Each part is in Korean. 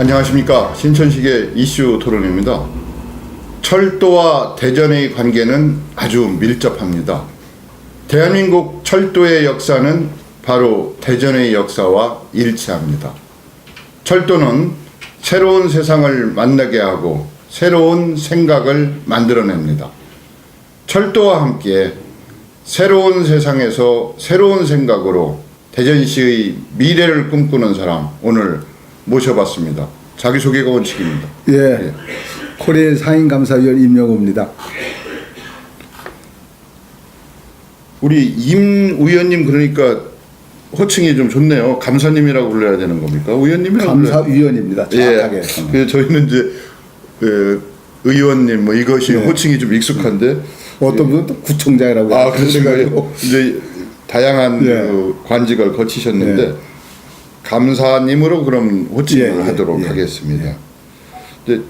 안녕하십니까. 신천식의 이슈 토론입니다. 철도와 대전의 관계는 아주 밀접합니다. 대한민국 철도의 역사는 바로 대전의 역사와 일치합니다. 철도는 새로운 세상을 만나게 하고 새로운 생각을 만들어냅니다. 철도와 함께 새로운 세상에서 새로운 생각으로 대전시의 미래를 꿈꾸는 사람 오늘 모셔봤습니다. 자기소개가 원칙입니다. 예. 코레일 상임감사위원 임영호입니다. 우리 임 의원님 그러니까 호칭이 좀 좋네요. 감사님이라고 불러야 되는 겁니까? 의원님이라고 감사위원입니다. 정확하게. 예. 저희는 이제 의원님 뭐 이것이 호칭이 좀 익숙한데 어떤 분은 또 구청장이라고. 그러니까요. 이제 다양한 그 관직을 거치셨는데 감사님으로 그럼 호칭을 하도록 하겠습니다. 이제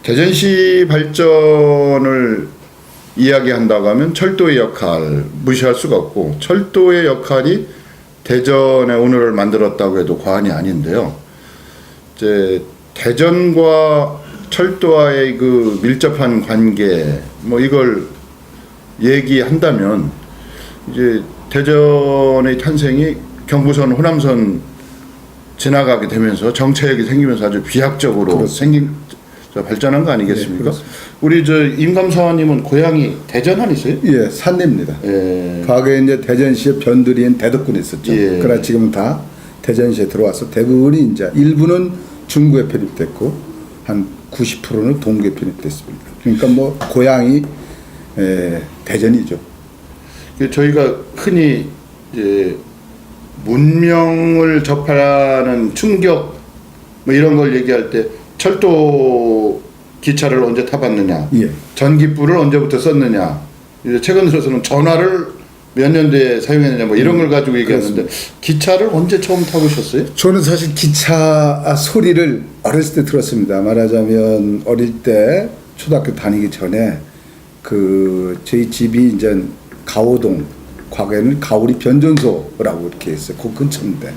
대전시 발전을 이야기한다고 하면 철도의 역할 무시할 수가 없고 철도의 역할이 대전의 오늘을 만들었다고 해도 과언이 아닌데요. 이제 대전과 철도와의 그 밀접한 관계 뭐 이걸 얘기한다면 이제 대전의 탄생이 경부선 호남선 지나가게 되면서 정체역이 생기면서 아주 비약적으로 발전한 거 아니겠습니까? 우리 임 감사님은 고향이 대전 아니세요? 예, 산내입니다. 과거에 이제 대전시에 변두리엔 대덕군이 있었죠. 그러나 지금 다 대전시에 들어와서 대부분이 이제 일부는 중구에 편입됐고 한 90%는 동구에 편입됐습니다. 그러니까 뭐 고향이 대전이죠. 저희가 흔히 이제 문명을 접하는 충격 뭐 이런 걸 얘기할 때 철도 기차를 언제 타봤느냐, 전기불을 언제부터 썼느냐, 이제 최근 들어서는 전화를 몇 년대에 사용했느냐 뭐 이런 걸 가지고 얘기하는데 기차를 언제 처음 타보셨어요? 저는 사실 기차 소리를 어렸을 때 들었습니다. 말하자면 어릴 때 초등학교 다니기 전에 저희 집이 이제 가오동, 과거에는 가오리 변전소라고 이렇게 했어요. 그 근처인데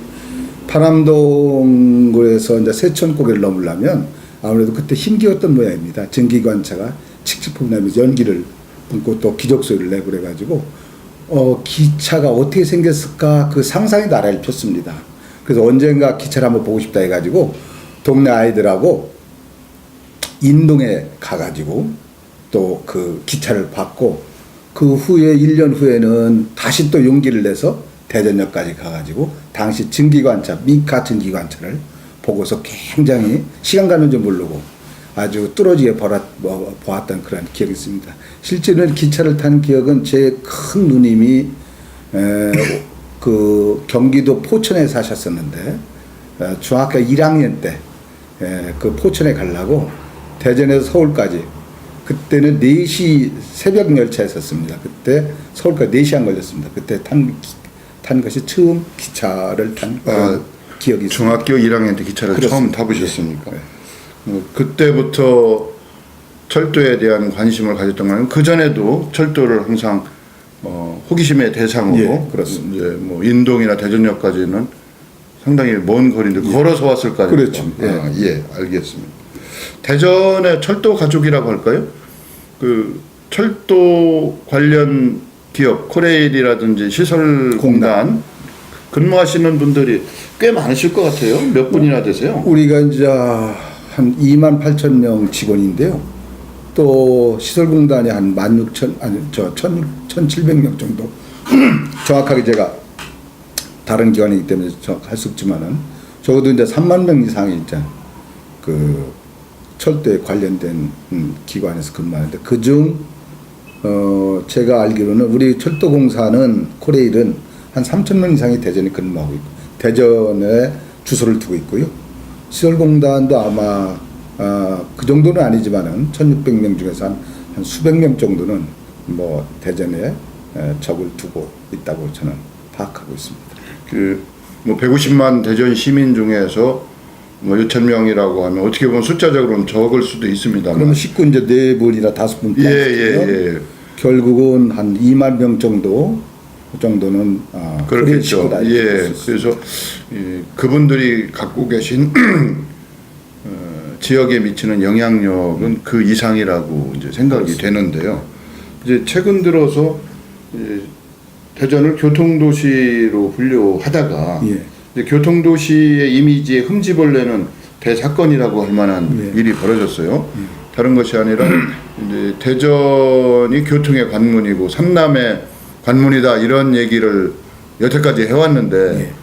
파남동에서 이제 세천고개를 넘으려면 아무래도 그때 힘기웠던 모양입니다. 전기관차가 칙칙폭 나면서 연기를 뿜고 또 기적소리를 내고 그래가지고 기차가 어떻게 생겼을까 그 상상이 나라를 폈습니다. 그래서 언젠가 기차를 한번 보고 싶다 해가지고 동네 아이들하고 인동에 가가지고 또 그 기차를 봤고 그 후에 1년 후에는 다시 또 용기를 내서 대전역까지 가가지고 당시 전기관차 미카 전기관차를 보고서 굉장히 시간 가는 줄 모르고 아주 뚫어지게 보았던 그런 기억이 있습니다. 실제로는 기차를 탄 기억은 제 큰 누님이 그 경기도 포천에 사셨었는데 중학교 1학년 때 그 포천에 가려고 대전에서 서울까지 그때는 4시 새벽 열차였었습니다. 그때 서울까지 4시간 걸렸습니다. 그때 탄 것이 처음 기차를 탄 기억이 있습니다. 중학교 1학년 때 기차를 처음 타보셨으니까. 그때부터 철도에 대한 관심을 가졌던 거는 그 전에도 철도를 항상 호기심의 대상으로 그렇습니다. 이제 뭐 인동이나 대전역까지는 상당히 먼 거리인데 걸어서 왔을 거 아닙니까? 그렇죠. 알겠습니다. 대전의 철도 가족이라고 할까요? 그 철도 관련 기업 코레일이라든지 시설공단 근무하시는 분들이 꽤 많으실 것 같아요. 몇 분이나 되세요? 우리가 이제 한 28,000명 직원인데요. 또 시설공단이 한 1,700명 정도. 정확하게 제가 다른 기관이기 때문에 할 수 없지만은 적어도 이제 3만 명 이상이 이제 그 철도에 관련된 기관에서 근무하는데 그중 제가 알기로는 우리 철도공사는 코레일은 한 3,000명 이상이 대전에 근무하고 있고 대전에 주소를 두고 있고요. 시설공단도 아마 그 정도는 아니지만은 1,600명 중에서 한 수백 명 정도는 뭐 대전에 적을 두고 있다고 저는 파악하고 있습니다. 뭐 150만 대전 시민 중에서 뭐 6,000명이라고 하면 어떻게 보면 숫자적으로는 적을 수도 있습니다만. 그러면 식구 이제 4분이나 5분 결국은 한 2만 명 정도는 그렇겠죠. 그래서 그분들이 갖고 계신 지역에 미치는 영향력은 그 이상이라고 이제 생각이 그렇습니다. 되는데요. 이제 최근 들어서 이제 대전을 교통도시로 분류하다가 예. 이제 교통도시의 이미지에 흠집을 내는 대사건이라고 할 만한 예. 일이 벌어졌어요. 다른 것이 아니라 이제 대전이 교통의 관문이고 삼남의 관문이다 이런 얘기를 여태까지 해왔는데 예.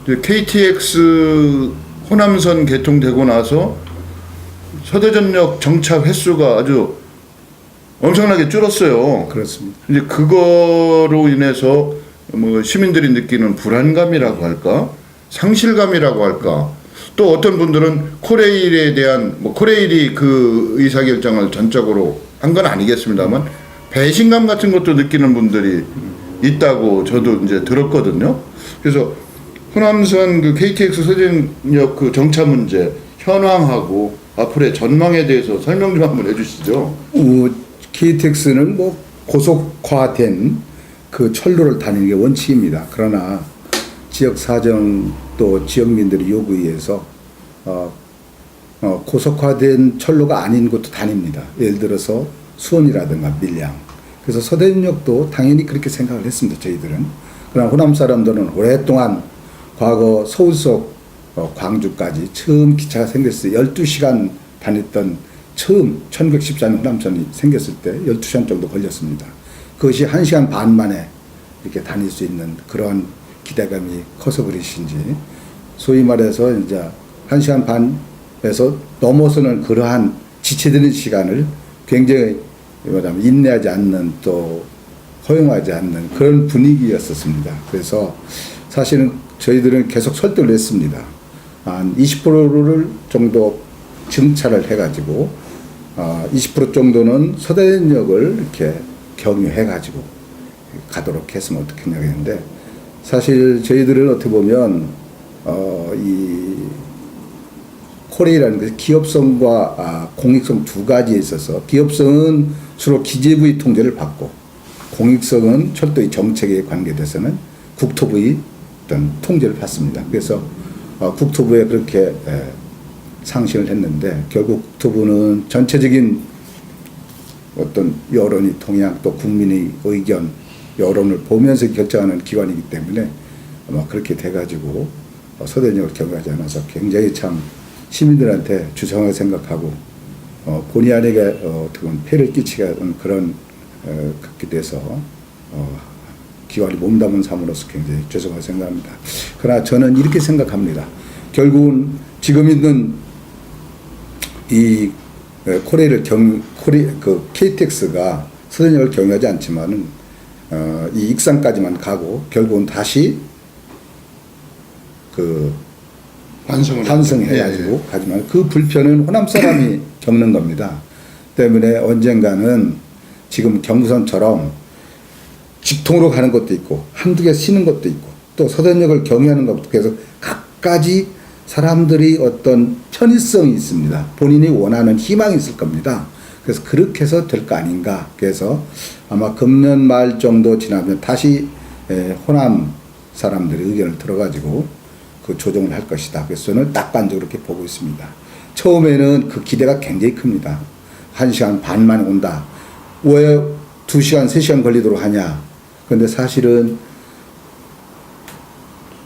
이제 KTX 호남선 개통되고 나서 서대전역 정차 횟수가 아주 엄청나게 줄었어요. 그렇습니다. 이제 그거로 인해서 뭐 시민들이 느끼는 불안감이라고 할까, 상실감이라고 할까, 또 어떤 분들은 코레일에 대한 뭐 코레일이 그 의사결정을 전적으로 한 건 아니겠습니다만 배신감 같은 것도 느끼는 분들이 있다고 저도 이제 들었거든요. 그래서 호남선 그 KTX 서대전역 그 정차 문제 현황하고 앞으로의 전망에 대해서 설명 좀 한번 해주시죠. KTX는 뭐 고속화된 그 철로를 다니는 게 원칙입니다. 그러나 지역 사정 또 지역민들의 요구에 의해서 고속화된 철로가 아닌 곳도 다닙니다. 예를 들어서 수원이라든가 밀양. 그래서 서대전역도 당연히 그렇게 생각을 했습니다. 저희들은. 그러나 호남 사람들은 오랫동안 과거 서울서 광주까지 처음 기차가 생겼을 때 12시간 다녔던 처음 1914년 호남선이 생겼을 때 12시간 정도 걸렸습니다. 그것이 1시간 반 만에 이렇게 다닐 수 있는 그런 기대감이 커서 그러신지 소위 말해서 이제 1시간 반에서 넘어서는 그러한 지체되는 시간을 굉장히 말하면 인내하지 않는 또 허용하지 않는 그런 분위기였었습니다. 그래서 사실은 저희들은 계속 설득을 했습니다. 한 20%를 정도 증차를 해가지고 20% 정도는 서대전역을 이렇게 경유해가지고 가도록 했으면 어떻겠냐고 했는데 사실 저희들은 어떻게 보면 이 코레일이라는 것이 기업성과 공익성 두 가지에 있어서 기업성은 주로 기재부의 통제를 받고 공익성은 철도의 정책에 관계돼서는 국토부의 어떤 통제를 받습니다. 그래서 국토부에 그렇게 상신을 했는데 결국 국토부는 전체적인 어떤 여론이 동향 또 국민의 의견 여론을 보면서 결정하는 기관이기 때문에 아마 그렇게 돼가지고 서대전역을 경유하지 않아서 굉장히 참 시민들한테 주성하게 생각하고 본의 아니게 어떻게 보면 폐를 끼치게 하는 그런 그렇게 돼서 기관이 몸담은 삶으로서 굉장히 죄송하게 생각합니다. 그러나 저는 이렇게 생각합니다. 결국은 지금 있는 이 KTX가 서대전역을 경유하지 않지만은 이 익산까지만 가고 결국은 다시 그 환승해가지고 가지만 그 불편은 호남 사람이 겪는 겁니다. 때문에 언젠가는 지금 경부선처럼 직통으로 가는 것도 있고 한두 개 쉬는 것도 있고 또 서대전역을 경유하는 것도 그래서 각가지 사람들이 어떤 편의성이 있습니다. 본인이 원하는 희망이 있을 겁니다. 그래서 그렇게 해서 될 거 아닌가. 그래서 아마 금년 말 정도 지나면 다시 호남 사람들의 의견을 들어가지고 그 조정을 할 것이다. 그래서 저는 낙관적으로 그렇게 보고 있습니다. 처음에는 그 기대가 굉장히 큽니다. 1시간 반 만에 온다. 왜 2시간, 3시간 걸리도록 하냐. 그런데 사실은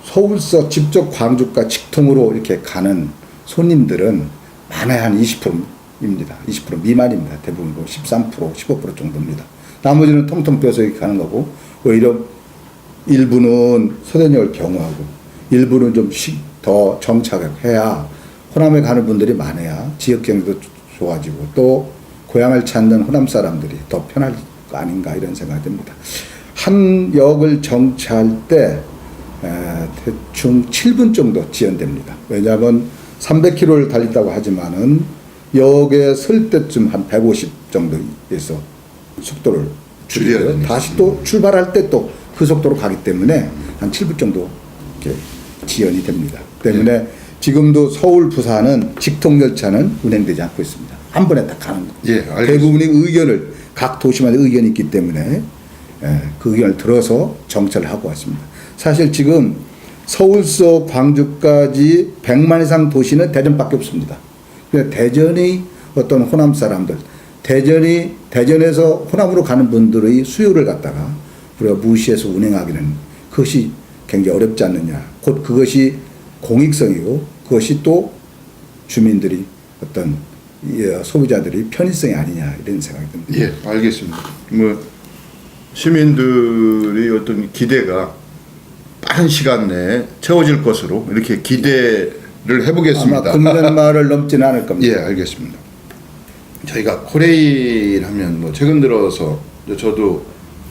서울서 직접 광주과 직통으로 이렇게 가는 손님들은 많아야 한 20%입니다. 20% 미만입니다. 대부분 13%, 15% 정도입니다. 나머지는 통통 뼈서 이렇게 가는 거고, 오히려 일부는 서대전역을 경유하고, 일부는 좀 더 정착해야 호남에 가는 분들이 많아야 지역 경제도 좋아지고, 또 고향을 찾는 호남 사람들이 더 편할 거 아닌가 이런 생각이 듭니다. 한 역을 정차할 때 대충 7분 정도 지연됩니다. 왜냐하면 300km를 달린다고 하지만은 역에 설 때쯤 한 150 정도에서 속도를 줄여요. 다시 또 출발할 때 또 그 속도로 가기 때문에 한 7분 정도 이렇게 지연이 됩니다. 때문에 지금도 서울, 부산은 직통 열차는 운행되지 않고 있습니다. 한 번에 딱 가는 거. 예, 대부분의 의견을 각 도시마다 의견이 있기 때문에 그 의견을 들어서 정차를 하고 왔습니다. 사실 지금 서울서 광주까지 100만 이상 도시는 대전밖에 없습니다. 그러니까 대전의 어떤 호남 사람들, 대전에서 호남으로 가는 분들의 수요를 갖다가 우리가 무시해서 운행하기는 그것이 굉장히 어렵지 않느냐. 곧 그것이 공익성이고 그것이 또 주민들이 어떤 소비자들이 편의성이 아니냐 이런 생각이 듭니다. 예, 알겠습니다. 뭐 시민들의 어떤 기대가 빠른 시간 내에 채워질 것으로 이렇게 기대를 해보겠습니다. 아마 금년 말을 넘지는 않을 겁니다. 예, 알겠습니다. 저희가 코레일 하면 뭐 최근 들어서 저도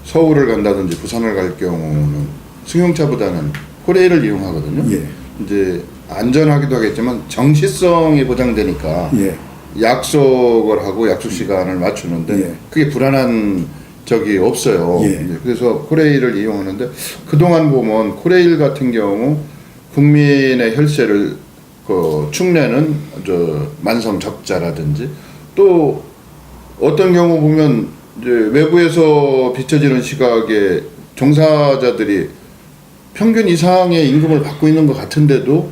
서울을 간다든지 부산을 갈 경우는 승용차보다는 코레일을 이용하거든요. 예. 이제 안전하기도 하겠지만 정시성이 보장되니까 예. 약속을 하고 약속 시간을 맞추는데 예. 그게 불안한 적이 없어요. 예. 이제 그래서 코레일을 이용하는데 그동안 보면 코레일 같은 경우 국민의 혈세를 축내는 만성 적자라든지 또 어떤 경우 보면 이제 외부에서 비춰지는 시각에 종사자들이 평균 이상의 임금을 받고 있는 것 같은데도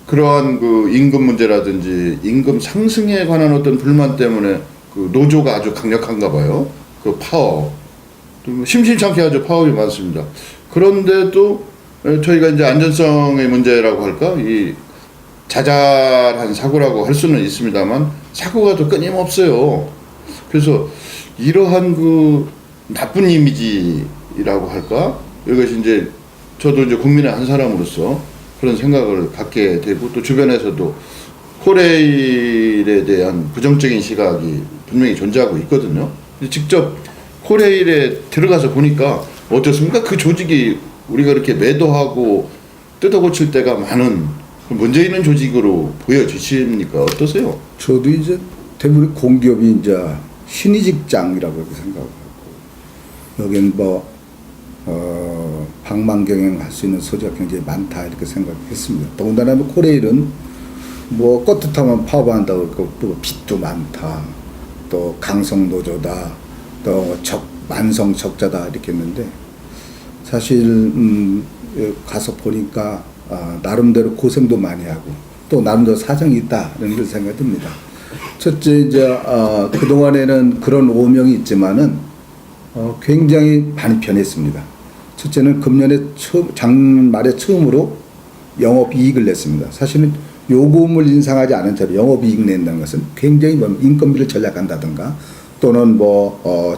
그러한 그 임금 문제라든지 임금 상승에 관한 어떤 불만 때문에 그 노조가 아주 강력한가 봐요. 그 파업. 심심찮게 아주 파업이 많습니다. 그런데도 저희가 이제 안전성의 문제라고 할까? 이 자잘한 사고라고 할 수는 있습니다만 사고가 또 끊임없어요. 그래서 이러한 그 나쁜 이미지라고 할까? 이것이 이제 저도 이제 국민의 한 사람으로서 그런 생각을 갖게 되고 또 주변에서도 코레일에 대한 부정적인 시각이 분명히 존재하고 있거든요. 직접 코레일에 들어가서 보니까 어떻습니까? 그 조직이 우리가 이렇게 매도하고 뜯어고칠 때가 많은 문제 있는 조직으로 보여지십니까? 어떠세요? 저도 이제 대부분 공기업이 이제 신의 직장이라고 생각하고 여기는 방망경영 할 수 있는 소지가 굉장히 많다 이렇게 생각했습니다. 더군다나 코레일은 뭐 껐듯하면 파업한다고 그러고 빚도 많다. 또 강성 노조다. 또 만성 적자다 이렇게 했는데 사실 가서 보니까 나름대로 고생도 많이 하고 또 나름대로 사정이 있다 이런 생각이 듭니다. 첫째 이제 그동안에는 그런 오명이 있지만은 굉장히 많이 변했습니다. 첫째는 금년에 작년 말에 처음으로 영업이익을 냈습니다. 사실은 요금을 인상하지 않은 채로 영업이익 낸다는 것은 굉장히 인건비를 절약한다든가 또는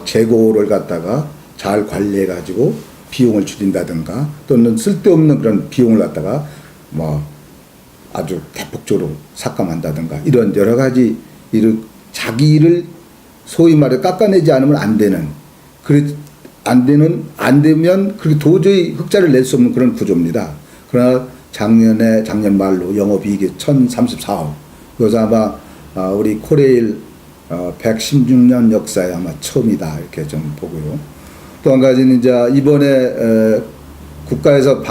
재고를 갖다가 잘 관리해가지고 비용을 줄인다든가 또는 쓸데없는 그런 비용을 갖다가 아주 대폭적으로 삭감한다든가 이런 여러 가지 자기 일을 소위 말해 깎아내지 않으면 안 되는 안 되면 그렇게 도저히 흑자를 낼 수 없는 그런 구조입니다. 그러나 작년 말로 영업이익이 1,034억. 그래서 아마 우리 코레일 116년 역사에 아마 처음이다 이렇게 좀 보고요. 또 한 가지는 이제 이번에 국가에서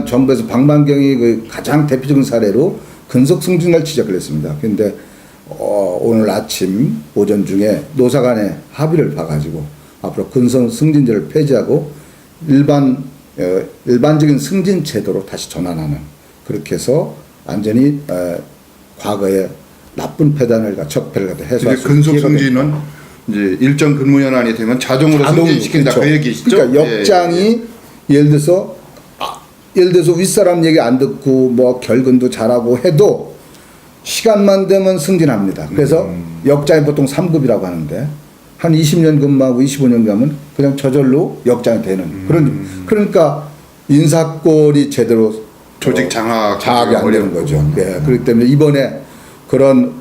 정부에서 방만경이 그 가장 대표적인 사례로 근속 승진을 지적을 했습니다. 그런데 오늘 아침 오전 중에 노사 간에 합의를 봐가지고 앞으로 근속 승진제를 폐지하고 일반적인 승진 제도로 다시 전환하는 그렇게 해서 완전히 과거에 나쁜 폐단을 적폐를 갖다 해소할 수 있는 근속 승진은 이제 일정 근무 연한이 되면 자동으로 승진시킨다 그렇죠. 그 얘기시죠? 그러니까 역장이 예를 들어서 윗사람 얘기 안 듣고 결근도 잘하고 해도 시간만 되면 승진합니다. 그래서 역장이 보통 3급이라고 하는데 한 20년 근무하고 25년 가면 그냥 저절로 역장이 되는 그러니까 인사권이 제대로 조직 장악이 안 되는 거죠. 예, 그렇기 때문에 이번에 그런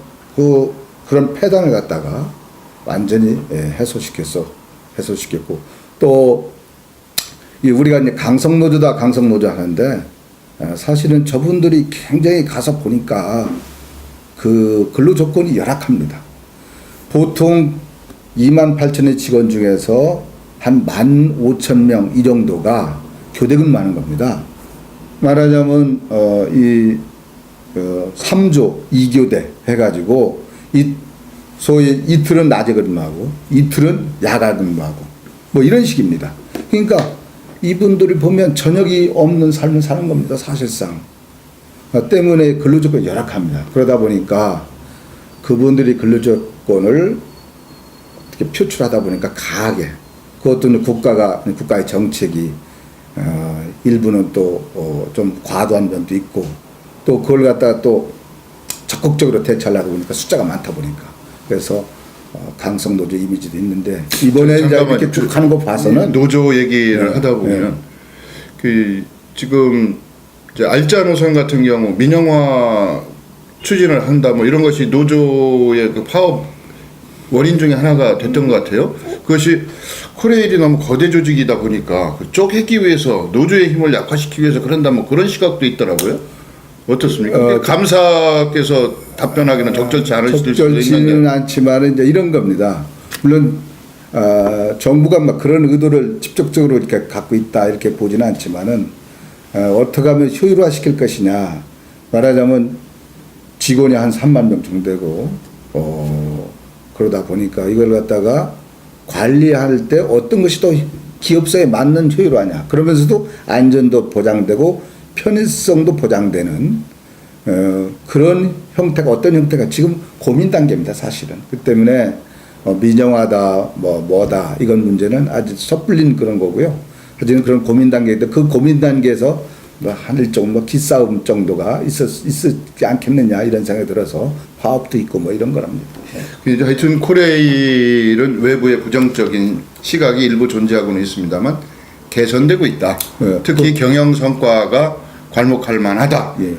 폐단을 갖다가 완전히 해소시켰고 또 우리가 이제 강성노조 하는데 사실은 저분들이 굉장히 가서 보니까 그 근로 조건이 열악합니다. 보통 28,000의 직원 중에서 한 15,000명 이 정도가 교대 근무하는 겁니다. 말하자면 3조 2교대 해가지고 소위 이틀은 낮에 근무하고 이틀은 야간 근무하고 이런 식입니다. 그러니까 이분들이 보면 저녁이 없는 삶을 사는 겁니다. 사실상. 때문에 근로조건이 열악합니다. 그러다 보니까 그분들이 근로조건을 어떻게 표출하다 보니까 강하게 그것도 국가의 정책이 일부는 또 좀 과도한 면도 있고 또 그걸 갖다가 또 적극적으로 대처하려고 보니까 숫자가 많다 보니까 그래서 강성 노조 이미지도 있는데 이번에 이제 이렇게 쭉 가는 거 봐서는 노조 얘기를 하다 보면 그 지금 이제 알짜 노선 같은 경우 민영화 추진을 한다 뭐 이런 것이 노조의 그 파업 원인 중에 하나가 됐던 것 같아요. 그것이 코레일이 너무 거대 조직이다 보니까 쪼개기 위해서 노조의 힘을 약화시키기 위해서 그런다 뭐 그런 시각도 있더라고요. 어떻습니까? 감사께서 답변하기는 적절치 않을 수도 있는데 적절치는 않지만 이제 이런 겁니다. 물론 정부가 막 그런 의도를 직접적으로 이렇게 갖고 있다 이렇게 보지는 않지만은 어떻게 하면 효율화시킬 것이냐 말하자면 직원이 한 3만 명 정도 되고 그러다 보니까 이걸 갖다가 관리할 때 어떤 것이 더 기업사에 맞는 효율화냐 그러면서도 안전도 보장되고 편의성도 보장되는 그런 형태가 어떤 형태가 지금 고민 단계입니다 사실은. 그 때문에 민영화다 뭐다 이건 문제는 아주 섣불린 그런 거고요. 아직은 그런 고민 단계인데 그 고민 단계에서 한 일종 기싸움 정도가 있었지 않겠느냐 이런 생각이 들어서 화합도 있고 뭐 이런 거랍니다. 하여튼 코레일은 외부의 부정적인 시각이 일부 존재하고는 있습니다만 개선되고 있다. 특히 경영 성과가 괄목할 만하다. 예.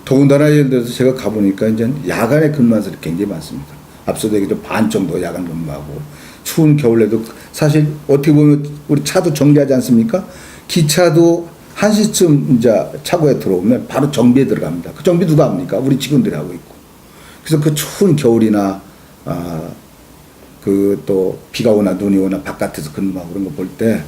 더군다나 예를 들어서 제가 가보니까 이제 야간에 근무하는 사람이 굉장히 많습니다. 앞서도 얘기했죠. 반 정도 야간 근무하고 추운 겨울에도 사실 어떻게 보면 우리 차도 정비하지 않습니까? 기차도 1시쯤 이제 차고에 들어오면 바로 정비에 들어갑니다. 그 정비 누가 합니까? 우리 직원들이 하고 있고. 그래서 그 추운 겨울이나 그 또 비가 오나 눈이 오나 바깥에서 근무하고 그런 거 볼 때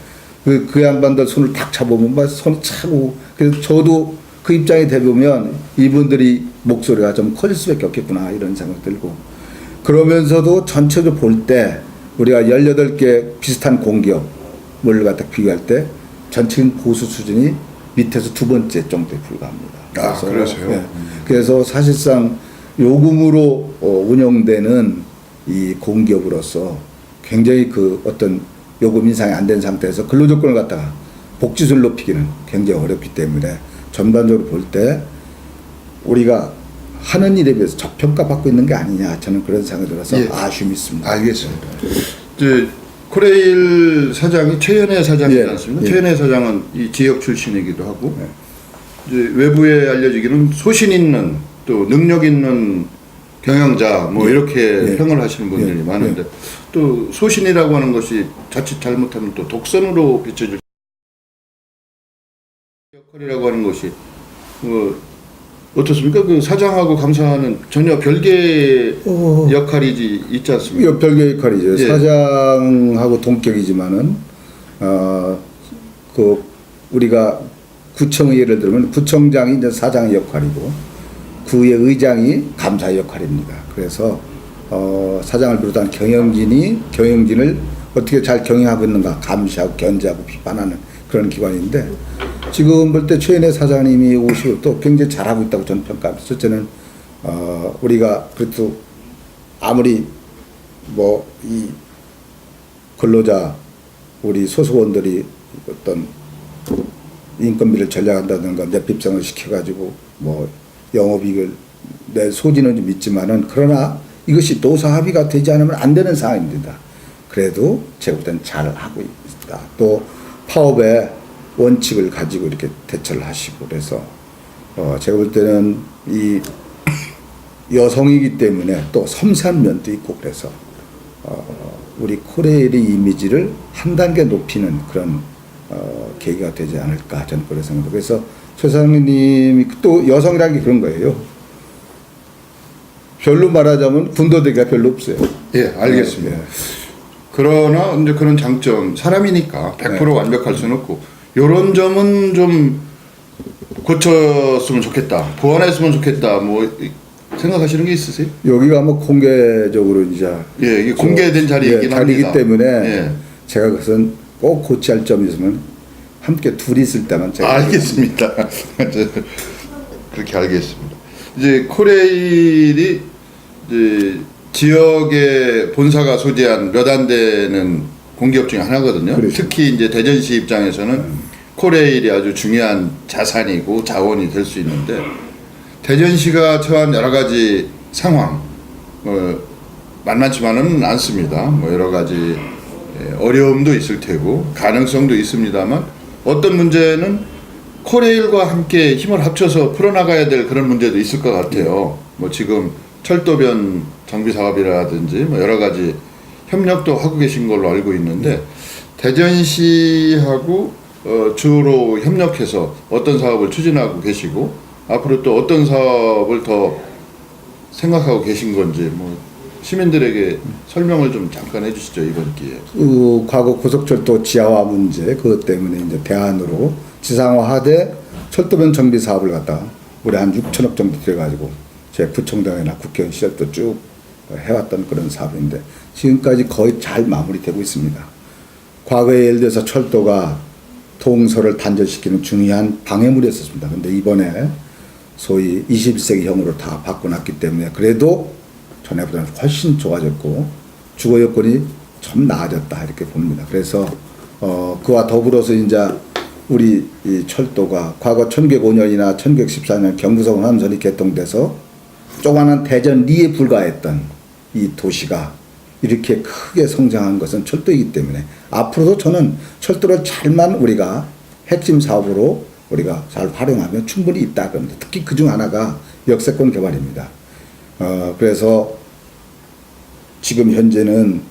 그 양반들 손을 탁 잡으면 막 손이 차고 그래서 저도 그 입장이 되보면 이분들이 목소리가 좀 커질 수밖에 없겠구나 이런 생각 들고 그러면서도 전체적으로 볼 때 우리가 18개 비슷한 공기업을 갖다 비교할 때 전체적인 보수 수준이 밑에서 두 번째 정도에 불과합니다. 그래서요? 네. 그래서 사실상 요금으로 운영되는 이 공기업으로서 굉장히 그 어떤 요금 인상이 안 된 상태에서 근로조건을 갖다가 복지수를 높이기는 굉장히 어렵기 때문에 전반적으로 볼 때 우리가 하는 일에 비해서 저평가받고 있는 게 아니냐 저는 그런 생각이 들어서 아쉬움이 있습니다. 알겠습니다. 이제 코레일 사장이 최연애 사장이지 않습니까? 최연애 사장은 이 지역 출신이기도 하고 이제 외부에 알려지기는 소신 있는 또 능력 있는 경영자 뭐 이렇게 평을 하시는 분들이 많은데 또 소신이라고 하는 것이 자칫 잘못하면 또 독선으로 비춰질 역할이라고 하는 것이 뭐 어떻습니까? 그 사장하고 감사는 전혀 별개의 역할이 있지 않습니까? 별개의 역할이죠. 사장하고 동격이지만은 그 우리가 구청의 예를 들면 구청장이 이제 사장의 역할이고 구의 의장이 감사의 역할입니다. 그래서 사장을 비롯한 경영진을 어떻게 잘 경영하고 있는가 감시하고 견제하고 비판하는 그런 기관인데 지금 볼 때 최인혜 사장님이 오시고 또 굉장히 잘하고 있다고 저는 평가합니다. 첫째는 우리가 그래도 아무리 뭐 이 근로자 우리 소속원들이 어떤 인건비를 전략한다든가 넷핍성을 시켜가지고 뭐 영업이익을 내 소지는 좀 있지만은 그러나 이것이 노사 합의가 되지 않으면 안 되는 상황입니다. 그래도 제가 볼 때는 잘 하고 있다. 또 파업의 원칙을 가지고 이렇게 대처를 하시고 그래서 제가 볼 때는 이 여성이기 때문에 또 섬세한 면도 있고 그래서 우리 코레일의 이미지를 한 단계 높이는 그런 계기가 되지 않을까 저는 그런 생각합니다. 그래서 최 사장님이 또 여성이라는 게 그런 거예요. 별로 말하자면 군더더기가 별로 없어요. 예, 알겠습니다. 그러나 이제 그런 장점 사람이니까 100% 완벽할 수는 없고 이런 점은 좀 고쳤으면 좋겠다, 보완했으면 좋겠다, 뭐 생각하시는 게 있으세요? 여기가 뭐 공개적으로 이제 이게 공개된 자리이긴 자리이기 합니다. 때문에 제가 그것은 꼭 고치할 점이 있으면 함께 둘이 있을 때만 제가 알겠습니다. 그렇게 알겠습니다. 이제 코레일이 이제 지역의 본사가 소재한 몇 안 되는 공기업 중에 하나거든요. 그렇죠. 특히 이제 대전시 입장에서는 코레일이 아주 중요한 자산이고 자원이 될 수 있는데 대전시가 처한 여러 가지 상황 만만치만은 않습니다. 뭐 여러 가지 어려움도 있을 테고 가능성도 있습니다만 어떤 문제는 코레일과 함께 힘을 합쳐서 풀어나가야 될 그런 문제도 있을 것 같아요. 뭐 지금 철도변 정비 사업이라든지 뭐 여러 가지 협력도 하고 계신 걸로 알고 있는데 대전시하고 주로 협력해서 어떤 사업을 추진하고 계시고 앞으로 또 어떤 사업을 더 생각하고 계신 건지 뭐 시민들에게 설명을 좀 잠깐 해주시죠 이번 기회에. 과거 고속철도 지하화 문제 그것 때문에 이제 대안으로 지상화하되 철도변 정비 사업을 갖다가 올해 한 6천억 정도 들여가지고 제 부총장이나 국회의원 시절도 쭉 해왔던 그런 사업인데 지금까지 거의 잘 마무리되고 있습니다. 과거에 예를 들어서 철도가 동서를 단절시키는 중요한 방해물이었습니다. 근데 이번에 소위 21세기형으로 다 바꿔놨기 때문에 그래도 전에보다는 훨씬 좋아졌고 주거 여건이 좀 나아졌다 이렇게 봅니다. 그래서 그와 더불어서 이제 우리 이 철도가 과거 1905년이나 1914년 경부선 호남선이 개통돼서 조그마한 대전리에 불과했던 이 도시가 이렇게 크게 성장한 것은 철도이기 때문에 앞으로도 저는 철도를 잘만 우리가 핵심 사업으로 우리가 잘 활용하면 충분히 있다 그럽니다. 특히 그중 하나가 역세권 개발입니다. 그래서 지금 현재는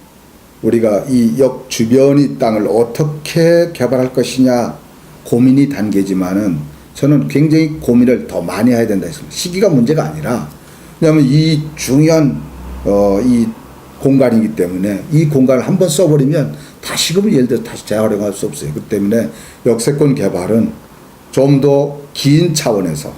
우리가 이 역 주변의 땅을 어떻게 개발할 것이냐 고민이 단계지만은 저는 굉장히 고민을 더 많이 해야 된다 했습니다. 시기가 문제가 아니라 왜냐하면 이 중요한 이 공간이기 때문에 이 공간을 한번 써버리면 다시금은 예를 들어 다시 재활용할 수 없어요. 그 때문에 역세권 개발은 좀 더 긴 차원에서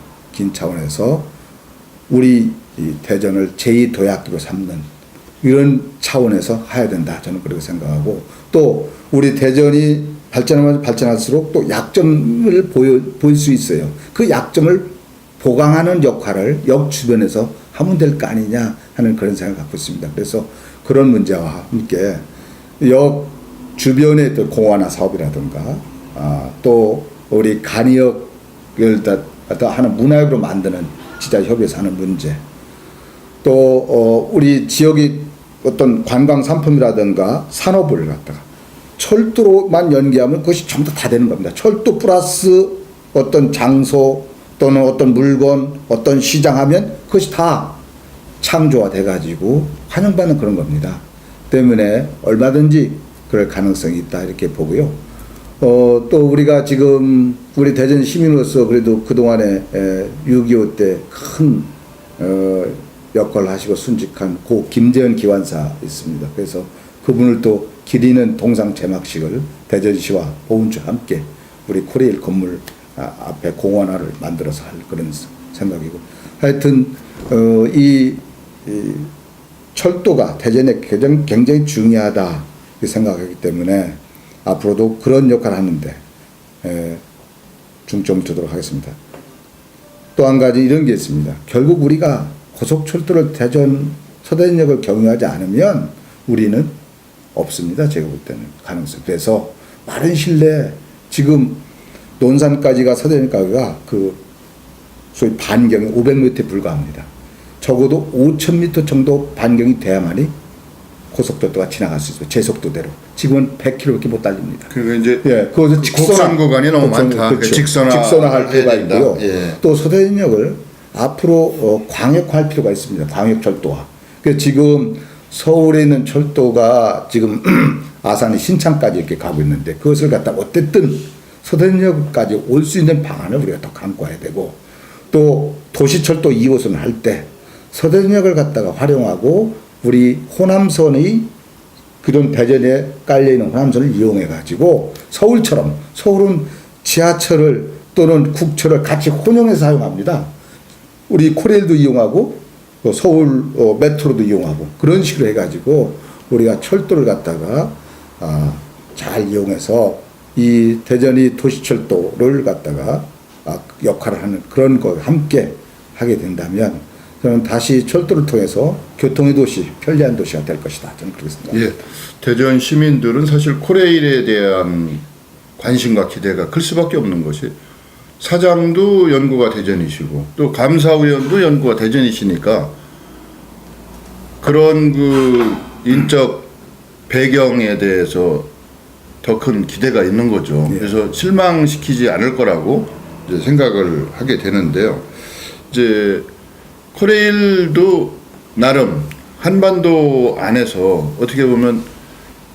우리 이 대전을 제2도약으로 삼는 이런 차원에서 해야 된다. 저는 그렇게 생각하고 또 우리 대전이 발전하면 발전할수록 또 약점을 보일 수 있어요. 그 약점을 보강하는 역할을 역 주변에서 하면 될 거 아니냐 하는 그런 생각을 갖고 있습니다. 그래서 그런 문제와 함께 역 주변의 또 공원화 사업이라든가 또 우리 간이역을 다 하는 문화역으로 만드는 지자협의회에서 하는 문제 또 우리 지역의 어떤 관광 상품이라든가 산업을 갖다가 철도로만 연계하면 그것이 전부 다 되는 겁니다. 철도 플러스 어떤 장소 또는 어떤 물건 어떤 시장하면 그것이 다 창조화 돼가지고 환영받는 그런 겁니다. 때문에 얼마든지 그럴 가능성이 있다 이렇게 보고요. 또 우리가 지금 우리 대전 시민으로서 그래도 그동안에 6.25 때 큰 역할을 하시고 순직한 고 김재현 기관사 있습니다. 그래서 그분을 또 기리는 동상 제막식을 대전시와 보훈처와 함께 우리 코레일 건물 앞에 공원화를 만들어서 할 그런 생각이고 하여튼 이 철도가 대전에 굉장히 중요하다 생각하기 때문에 앞으로도 그런 역할을 하는데 중점을 두도록 하겠습니다. 또 한 가지 이런 게 있습니다. 결국 우리가 고속철도를 대전 서대전역을 경유하지 않으면 우리는 없습니다. 제가 볼 때는 가능성. 그래서 빠른 시일 내에 지금 논산까지가 서대전까지가 그 소위 반경이 500m에 불과합니다. 적어도 5,000m 정도 반경이 돼야만이 고속도로가 지나갈 수 있어요. 제속도대로. 지금은 100km밖에 못 달립니다. 그리고 이제 그것은 곡선 구간이 너무 많다. 그렇죠. 직선화할 필요가 있고요. 예. 또 서대전역을 앞으로 광역화할 필요가 있습니다. 광역철도화. 그래서 지금 서울에 있는 철도가 지금 아산이 신창까지 이렇게 가고 있는데 그것을 갖다 어쨌든 서대전역까지 올 수 있는 방안을 우리가 더 강구해야 되고 또 도시철도 2호선을 할 때 서대전역을 갖다가 활용하고 우리 호남선의 그런 대전에 깔려있는 호남선을 이용해가지고 서울처럼 서울은 지하철을 또는 국철을 같이 혼용해서 사용합니다. 우리 코레일도 이용하고 또 서울 메트로도 이용하고 그런 식으로 해가지고 우리가 철도를 갖다가 잘 이용해서 이 대전이 도시철도를 갖다가 역할을 하는 그런 거 함께 하게 된다면 저는 다시 철도를 통해서 교통의 도시, 편리한 도시가 될 것이다. 저는 그렇게 생각합니다. 예, 대전 시민들은 사실 코레일에 대한 관심과 기대가 클 수밖에 없는 것이 사장도 연구가 대전이시고 또 감사위원도 연구가 대전이시니까 그런 그 인적 배경에 대해서 더 큰 기대가 있는 거죠. 예. 그래서 실망시키지 않을 거라고 이제 생각을 하게 되는데요. 이제 코레일도 나름 한반도 안에서 어떻게 보면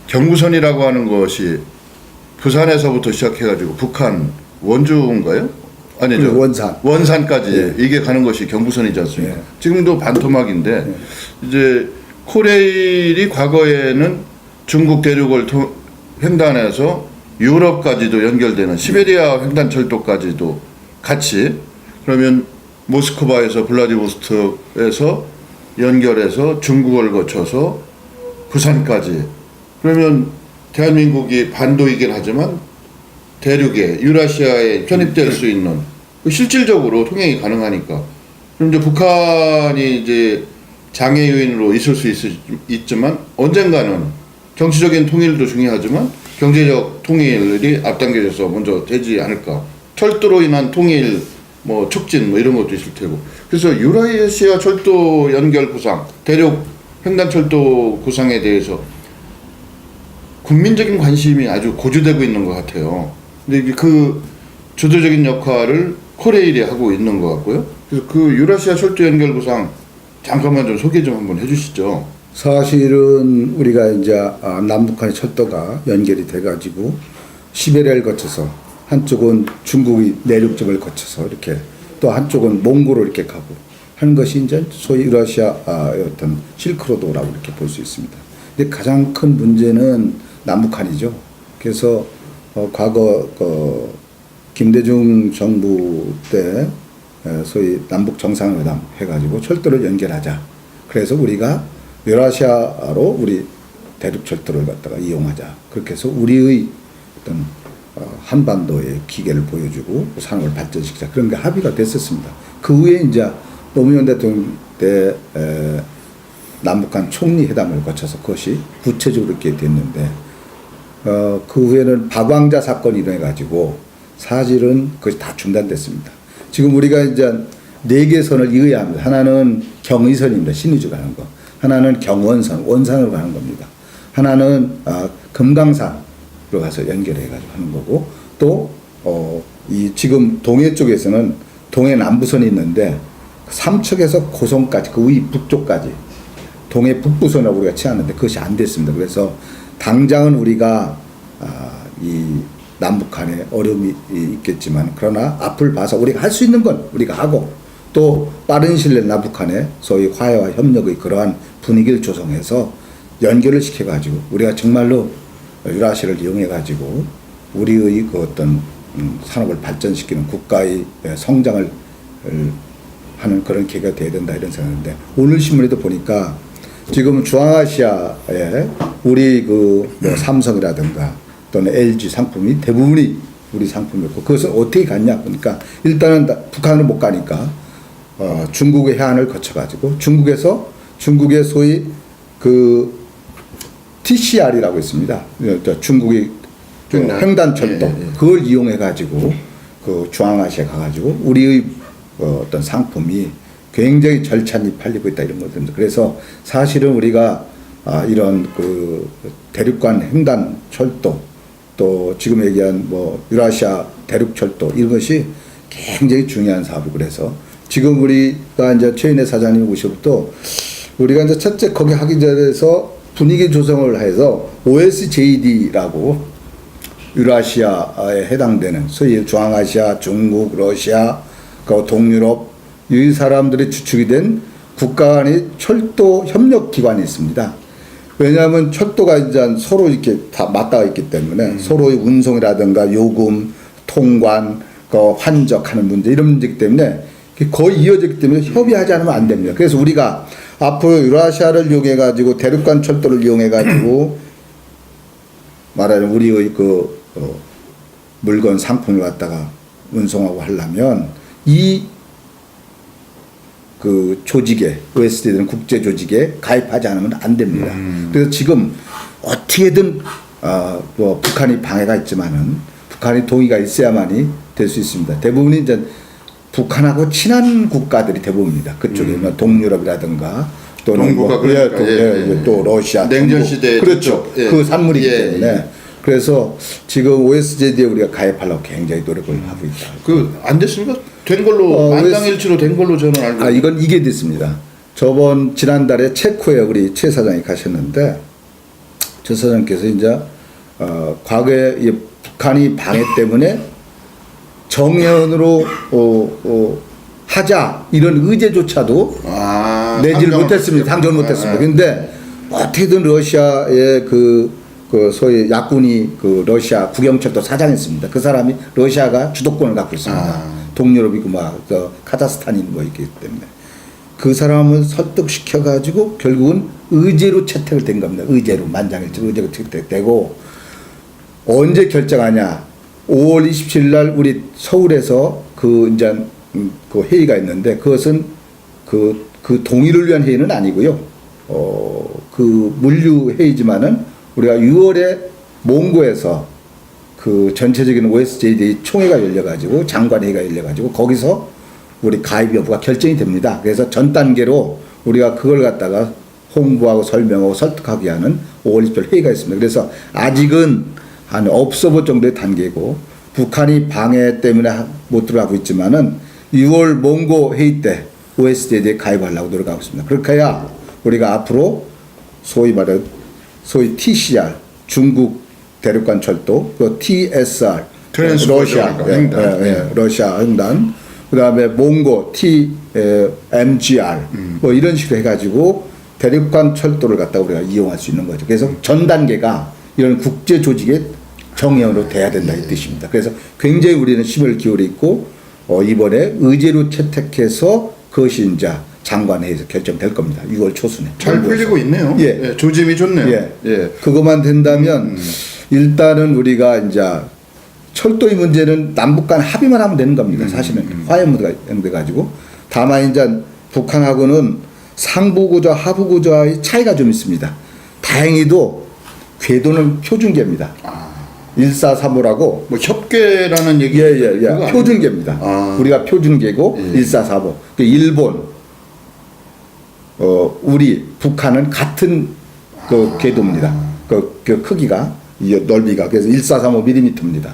경부선이라고 하는 것이 부산에서부터 시작해가지고 북한 원주인가요? 아니죠. 원산까지 예. 이게 가는 것이 경부선이지 않습니까? 예. 지금도 반토막인데 이제 코레일이 과거에는 중국 대륙을 횡단해서 유럽까지도 연결되는 시베리아 횡단철도까지도 같이 그러면 모스크바에서 블라디보스톡에서 연결해서 중국을 거쳐서 부산까지 그러면 대한민국이 반도이긴 하지만 대륙에 유라시아에 편입될 수 있는 실질적으로 통행이 가능하니까 그럼 이제 북한이 이제 장애 요인으로 있을 수 있지만 언젠가는 정치적인 통일도 중요하지만 경제적 통일이 앞당겨져서 먼저 되지 않을까. 철도로 인한 통일 뭐 촉진 뭐 이런 것도 있을 테고. 그래서 유라시아 철도 연결 구상, 대륙 횡단철도 구상에 대해서 국민적인 관심이 아주 고조되고 있는 것 같아요. 근데 그 주도적인 역할을 코레일이 하고 있는 것 같고요. 그래서 그 유라시아 철도 연결 구상 잠깐만 좀 소개 좀 한번 해주시죠. 사실은 우리가 이제 남북한의 철도가 연결이 돼가지고 시베리아를 거쳐서 한쪽은 중국의 내륙점을 거쳐서 이렇게 또 한쪽은 몽골로 이렇게 가고 하는 것이 이제 소위 유라시아 어떤 실크로드라고 이렇게 볼 수 있습니다. 근데 가장 큰 문제는 남북한이죠. 그래서 과거 김대중 정부 때 소위 남북 정상회담 해가지고 철도를 연결하자. 그래서 우리가 유라시아로 우리 대륙 철도를 갖다가 이용하자. 그렇게 해서 우리의 어떤 한반도의 기계를 보여주고 산업을 발전시키자. 그런 게 합의가 됐었습니다. 그 후에 이제 노무현 대통령 때 남북한 총리 회담을 거쳐서 그것이 구체적으로 이렇게 됐는데 그 후에는 박왕자 사건이 일어나가지고 사실은 그것이 다 중단됐습니다. 지금 우리가 이제 4개 선을 이어야 합니다. 하나는 경의선입니다. 신의주 가는 거. 하나는 경원선, 원산으로 가는 겁니다. 하나는 금강산으로 가서 연결해가지고 하는 거고, 또 이 지금 동해 쪽에서는 동해 남부선이 있는데 삼척에서 고성까지 그 위 북쪽까지 동해 북부선이라고 우리가 취하는데 그것이 안 됐습니다. 그래서 당장은 우리가 이 남북한에 어려움이 있겠지만 그러나 앞을 봐서 우리가 할 수 있는 건 우리가 하고 또 빠른 시일 내에 남북한의 소위 화해와 협력의 그러한 분위기를 조성해서 연결을 시켜가지고 우리가 정말로 유라시아를 이용해가지고 우리의 그 어떤 산업을 발전시키는 국가의 성장을 하는 그런 계기가 돼야 된다 이런 생각인데 오늘 신문에도 보니까 지금 중앙아시아에 우리 그 뭐 삼성이라든가 또는 LG 상품이 대부분이 우리 상품이었고 그것은 어떻게 갔냐 보니까 일단은 북한으로 못 가니까 중국의 해안을 거쳐가지고 중국의 소위 그 TCR이라고 있습니다. 중국의 횡단철도 그걸 이용해가지고 그 중앙아시아 가가지고 우리의 어떤 상품이 굉장히 절찬히 팔리고 있다 이런 것들입니다. 그래서 사실은 우리가 이런 그 대륙간 횡단철도 또 지금 얘기한 뭐 유라시아 대륙철도 이런 것이 굉장히 중요한 사업이고 그래서 지금 우리가 이제 최인혜 사장님 오시부터 우리가 이제 첫째 거기 하기 전에서 분위기 조성을 해서 OSJD라고 유라시아에 해당되는 소위 중앙아시아, 중국, 러시아, 그 동유럽 이 사람들이 주축이 된 국가 간의 철도 협력 기관이 있습니다. 왜냐하면 철도가 이제 서로 이렇게 다 맞닿아 있기 때문에 서로의 운송이라든가 요금, 통관, 그 환적하는 문제 이런 문제이기 때문에 거의 이어졌기 때문에 협의하지 않으면 안 됩니다. 그래서 우리가 앞으로 유라시아를 이용해 가지고 대륙간 철도를 이용해 가지고 말하자면 우리의 그 물건 상품을 갖다가 운송하고 하려면 이 그 조직에 OSD는 국제 조직에 가입하지 않으면 안 됩니다. 그래서 지금 어떻게든 뭐 북한이 방해가 있지만은 북한이 동의가 있어야만이 될 수 있습니다. 대부분이 이제 북한하고 친한 국가들이 대부분입니다. 그쪽에 뭐 동유럽이라든가 또는 동북아 뭐, 그러니까, 예. 또 러시아, 냉전 중국. 시대 그렇죠. 그쪽, 예. 그 산물이기 예, 때문에 예. 그래서 지금 OSJD에 우리가 가입하려고 굉장히 노력을 하고 있다. 그 안 됐습니까? 된 걸로 만장일치로 된 걸로 저는 알고. 이건 이게 됐습니다. 지난달에 체코에 우리 최 사장이 가셨는데 최 사장께서 이제 과거에 이 북한이 방해 때문에 정연으로 하자 이런 의제조차도 내지를 못했습니다. 상정을 못했습니다. 그런데 어떻게든 러시아의 그 소위 약군이 그 러시아 국영철도 사장했습니다. 그 사람이 러시아가 주도권을 갖고 있습니다. 동유럽이고 막 카자흐스탄이 뭐 있기 때문에 그 사람을 설득시켜 가지고 결국은 의제로 채택을 된 겁니다. 의제로 만장일치 의제로 채택되고 언제 결정하냐? 5월 27일 날 우리 서울에서 그 이제 그 회의가 있는데 그것은 그 동의를 위한 회의는 아니고요. 그 물류 회의지만은 우리가 6월에 몽고에서 그 전체적인 OSJD 총회가 열려가지고 장관회의가 열려가지고 거기서 우리 가입 여부가 결정이 됩니다. 그래서 전 단계로 우리가 그걸 갖다가 홍보하고 설명하고 설득하게 하는 5월 20일 회의가 있습니다. 그래서 아직은 한 업소보 정도의 단계고 북한이 방해 때문에 못 들어가고 있지만은 6월 몽고 회의 때 OSJD에 가입하려고 노력하고 있습니다. 그렇게 해야 우리가 앞으로 소위 TCR 중국 대륙간 철도, 그 TSR 러시아 러시아 횡단, 그다음에 몽고 MGR 뭐 이런 식으로 해가지고 대륙간 철도를 갖다가 우리가 이용할 수 있는 거죠. 그래서 전 단계가 이런 국제 조직의 정형으로 돼야 된다 이 뜻입니다. 그래서 굉장히 우리는 힘을 기울여 있고 이번에 의제로 채택해서 그것이 이제 장관회의에서 결정될 겁니다. 6월 초순에. 잘 풀리고 있네요. 예. 조짐이 좋네요. 예. 그것만 된다면 일단은 우리가 이제 철도의 문제는 남북 간 합의만 하면 되는 겁니다. 사실은 화해무드가 연대가지고 다만 이제 북한하고는 상부 구조, 하부 구조의 차이가 좀 있습니다. 다행히도 궤도는 표준계입니다. 1435라고 뭐 협계라는 얘기. 표준계입니다. 우리가 표준계고 1435. 그 일본, 우리 북한은 같은 그 궤도입니다. 그 크기가 넓이가 그래서 1435mm입니다.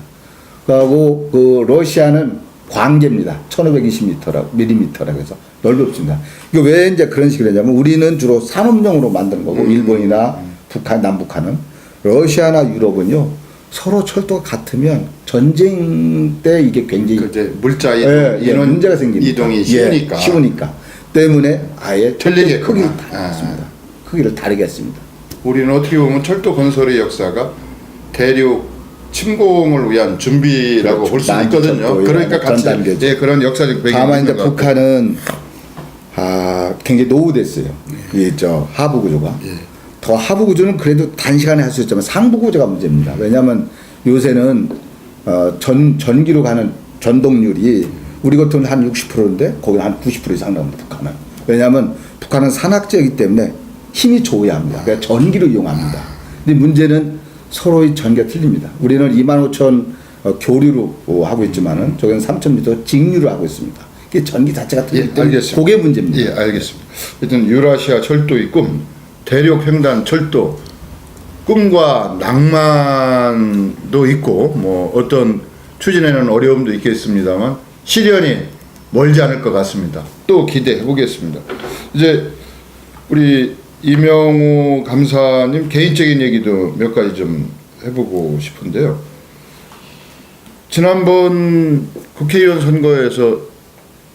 그리고 그 러시아는 광계입니다. 1520mm라고 해서 넓습니다. 이게 왜 이제 그런 식으로 했냐면 우리는 주로 산업용으로 만드는 거고 일본이나 북한, 남북한은 러시아나 유럽은요 서로 철도가 같으면 전쟁 때 이게 굉장히 물자 이동, 문제가 생깁니다. 이동이 쉬우니까. 때문에 아예 틀리게 크기를 다르겠습니다. 크기를 다르게 했습니다. 우리는 어떻게 보면 철도 건설의 역사가 대륙 침공을 위한 준비라고 볼 수 있거든요. 그러니까 같이 그런 역사적 배경이 다만 이제 북한은 굉장히 노후됐어요. 저 하부 구조가. 더 하부 구조는 그래도 단시간에 할 수 있지만 상부 구조가 문제입니다. 왜냐하면 요새는 전기로 가는 전동률이 우리 같은 한 60%인데 거기 한 90% 이상 나옵니다. 북한은. 왜냐하면 북한은 산악지이기 때문에 힘이 좋아야 합니다. 그러니까 전기를 이용합니다. 근데 문제는 서로의 전기가 틀립니다. 우리는 25,000 교류로 하고 있지만은 저기는 3,000m 직류로 하고 있습니다. 그게 전기 자체가 틀리기 때문에 그게 문제입니다. 예, 알겠습니다. 하여튼 유라시아 철도의 꿈, 대륙 횡단 철도 꿈과 낭만도 있고 뭐 어떤 추진에는 어려움도 있겠습니다만 실현이 멀지 않을 것 같습니다. 또 기대해 보겠습니다. 이제 우리 이명우 감사님 개인적인 얘기도 몇 가지 좀 해보고 싶은데요. 지난번 국회의원 선거에서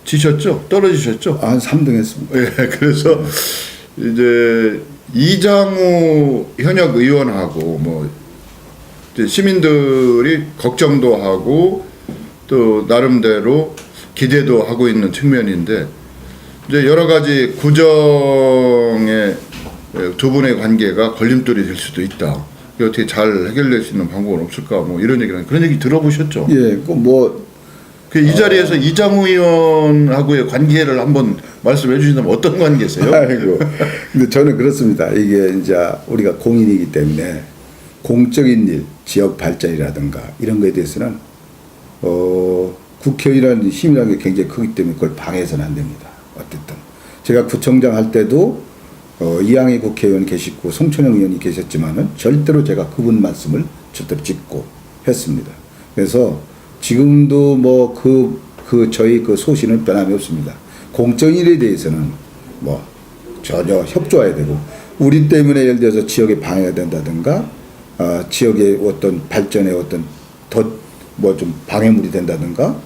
지셨죠? 떨어지셨죠? 한 3등 했습니다. 예, 그래서 이제 이장우 현역 의원하고 뭐 이제 시민들이 걱정도 하고 또 나름대로 기대도 하고 있는 측면인데 이제 여러 가지 구정의 두 분의 관계가 걸림돌이 될 수도 있다. 어떻게 잘 해결될 수 있는 방법은 없을까? 뭐 이런 얘기는 그런 얘기 들어보셨죠? 예, 그 뭐 그 이 자리에서 이장우 의원하고의 관계를 한번 말씀해 주신다면 어떤 관계세요? 아이고. 근데 저는 그렇습니다. 이게 이제 우리가 공인이기 때문에 공적인 일, 지역 발전이라든가 이런 거에 대해서는 국회의원이라는 힘이라는 게 굉장히 크기 때문에 그걸 방해해서는 안 됩니다. 어쨌든 제가 구청장 할 때도 이항희 국회의원 계시고 송천영 의원이 계셨지만은 절대로 제가 그분 말씀을 절대로 짚고 했습니다. 그래서 지금도 뭐 저희 그 소신은 변함이 없습니다. 공적인 일에 대해서는 뭐 전혀 협조해야 되고 우리 때문에 예를 들어서 지역에 방해가 된다든가 지역의 어떤 발전에 어떤 뭐 좀 방해물이 된다든가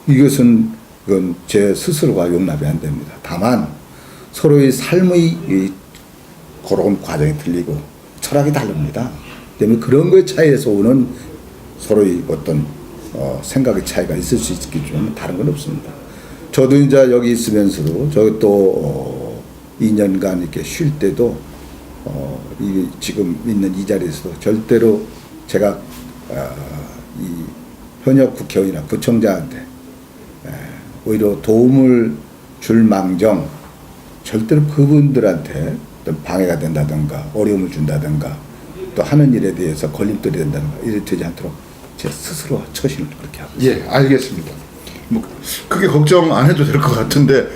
이건 제 스스로가 용납이 안 됩니다. 다만 서로의 삶의 이 걸어온 과정이 틀리고 철학이 다릅니다. 때문에 그런 거에 차이에서 오는 서로의 어떤 생각의 차이가 있을 수 있겠지만 다른 건 없습니다. 저도 이제 여기 있으면서도 저희 또 2년간 이렇게 쉴 때도 이 지금 있는 이 자리에서도 절대로 제가 이 현역 국회의원이나 구청장한테 오히려 도움을 줄 망정 절대로 그분들한테 어떤 방해가 된다든가 어려움을 준다든가 또 하는 일에 대해서 걸림돌이 된다든가 이래 되지 않도록 제 스스로 처신을 그렇게 하고 있습니다. 예, 알겠습니다. 뭐 크게 걱정 안 해도 될 것 같은데,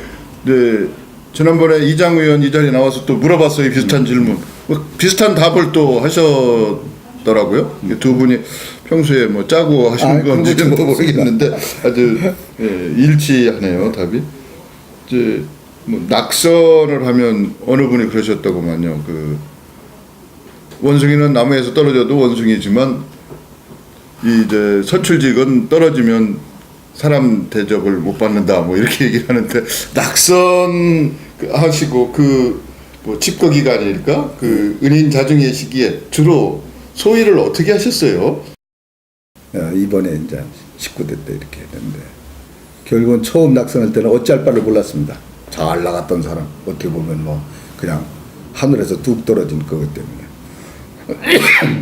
네, 지난번에 이장 의원 이 자리에 나와서 또 물어봤어요. 비슷한 질문. 뭐 비슷한 답을 또 하셨더라고요. 두 분이 평소에 뭐 짜고 하시는 건지 뭐 모르겠는데 아주 일치하네요, 답이. 이제 뭐 낙선을 하면 어느 분이 그러셨다고만요. 그 원숭이는 나무에서 떨어져도 원숭이지만 이제 서출직은 떨어지면 사람 대접을 못 받는다 뭐 이렇게 얘기를 하는데 낙선 하시고 뭐 집거 기간일까 그 은인 자중의 시기에 주로 소일을 어떻게 하셨어요? 이번에 이제 19대 때 이렇게 했는데 결국은 처음 낙선할 때는 어찌할 바를 몰랐습니다. 잘 나갔던 사람 어떻게 보면 뭐 그냥 하늘에서 뚝 떨어진 그것 때문에